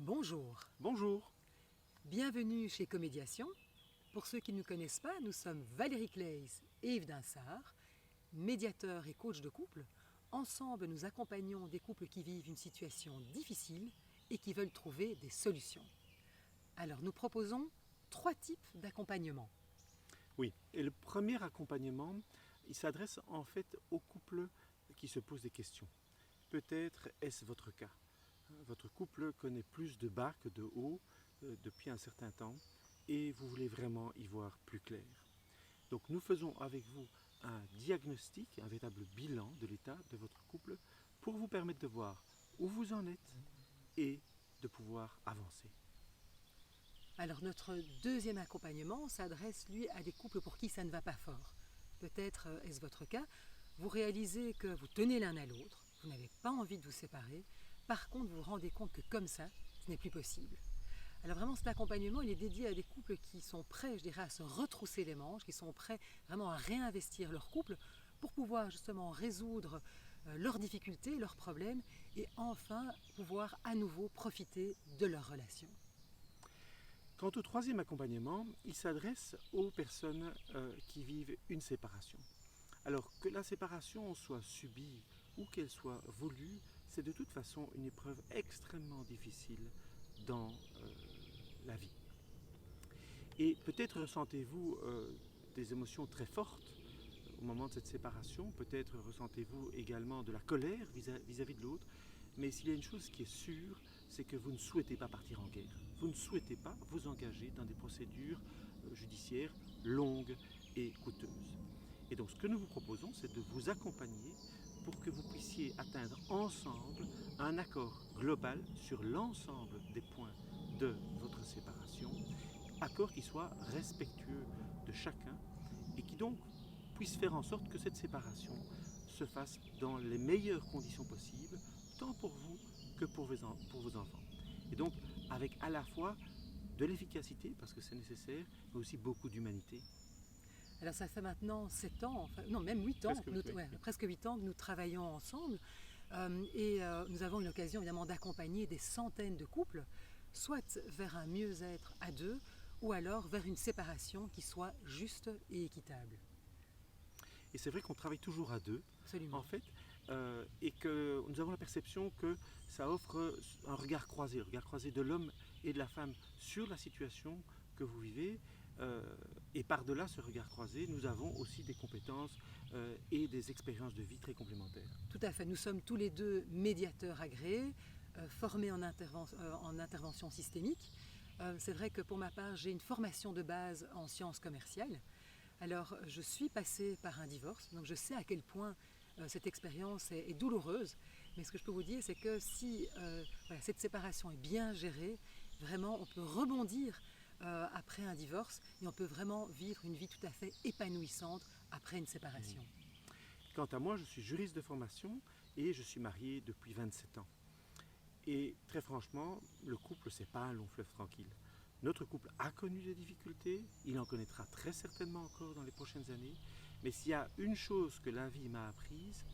Bonjour, Bonjour. bienvenue chez Comédiation. Pour ceux qui ne nous connaissent pas, nous sommes Valérie Claes et Yves Dinsart, médiateurs et coachs de couple. Ensemble, nous accompagnons des couples qui vivent une situation difficile et qui veulent trouver des solutions. Alors, nous proposons 3 types d'accompagnement. Oui, et le premier accompagnement, il s'adresse en fait aux couples qui se posent des questions. Peut-être est-ce votre cas. Votre couple connaît plus de bas que de haut depuis un certain temps et vous voulez vraiment y voir plus clair. Donc nous faisons avec vous un diagnostic, un véritable bilan de l'état de votre couple pour vous permettre de voir où vous en êtes et de pouvoir avancer. Alors, notre deuxième accompagnement s'adresse, lui, à des couples pour qui ça ne va pas fort. Peut-être est-ce votre cas. Vous réalisez que vous tenez l'un à l'autre, vous n'avez pas envie de vous séparer. Par contre, vous vous rendez compte que comme ça, ce n'est plus possible. Alors vraiment, cet accompagnement, il est dédié à des couples qui sont prêts, je dirais, à se retrousser les manches, qui sont prêts vraiment à réinvestir leur couple pour pouvoir justement résoudre leurs difficultés, leurs problèmes et enfin pouvoir à nouveau profiter de leur relation. Quant au troisième accompagnement, il s'adresse aux personnes qui vivent une séparation. Alors que la séparation soit subie ou qu'elle soit voulue, c'est de toute façon une épreuve extrêmement difficile dans la vie. Et peut-être ressentez-vous des émotions très fortes au moment de cette séparation, peut-être ressentez-vous également de la colère vis-à-vis de l'autre, mais s'il y a une chose qui est sûre, c'est que vous ne souhaitez pas partir en guerre. Vous ne souhaitez pas vous engager dans des procédures judiciaires longues et coûteuses. Et donc ce que nous vous proposons, c'est de vous accompagner pour que vous puissiez atteindre ensemble un accord global sur l'ensemble des points de votre séparation, accord qui soit respectueux de chacun et qui donc puisse faire en sorte que cette séparation se fasse dans les meilleures conditions possibles, tant pour vous que pour vos enfants. Et donc avec à la fois de l'efficacité, parce que c'est nécessaire, mais aussi beaucoup d'humanité. Alors ça fait maintenant 7 ans, enfin, non même 8 ans, Presque, oui. presque 8 ans que nous travaillons ensemble nous avons eu l'occasion évidemment d'accompagner des centaines de couples, soit vers un mieux-être à deux, ou alors vers une séparation qui soit juste et équitable. Et c'est vrai qu'on travaille toujours à deux, en Absolument. fait, et que nous avons la perception que ça offre un regard croisé, le regard croisé de l'homme et de la femme sur la situation que vous vivez. Et par-delà ce regard croisé, nous avons aussi des compétences et des expériences de vie très complémentaires. Tout à fait. Nous sommes tous les deux médiateurs agréés, formés en intervention systémique. C'est vrai que pour ma part, j'ai une formation de base en sciences commerciales. Alors, je suis passée par un divorce, donc je sais à quel point cette expérience est douloureuse. Mais ce que je peux vous dire, c'est que si voilà, cette séparation est bien gérée, vraiment, on peut rebondir après un divorce et on peut vraiment vivre une vie tout à fait épanouissante après une séparation. Quant à moi, je suis juriste de formation et je suis marié depuis 27 ans. Et très franchement, le couple, c'est pas un long fleuve tranquille. Notre couple a connu des difficultés, il en connaîtra très certainement encore dans les prochaines années, mais s'il y a une chose que la vie m'a apprise,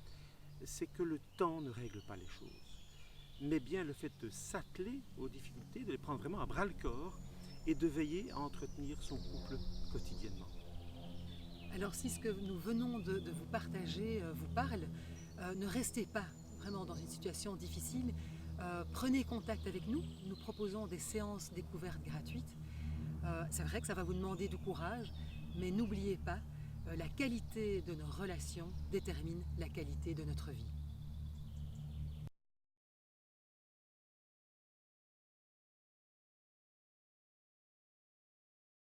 c'est que le temps ne règle pas les choses, mais bien le fait de s'atteler aux difficultés, de les prendre vraiment à bras le corps et de veiller à entretenir son couple quotidiennement. Alors si ce que nous venons de vous partager vous parle, ne restez pas vraiment dans une situation difficile. Prenez contact avec nous, nous proposons des séances découvertes gratuites. C'est vrai que ça va vous demander du courage, mais n'oubliez pas, la qualité de nos relations détermine la qualité de notre vie.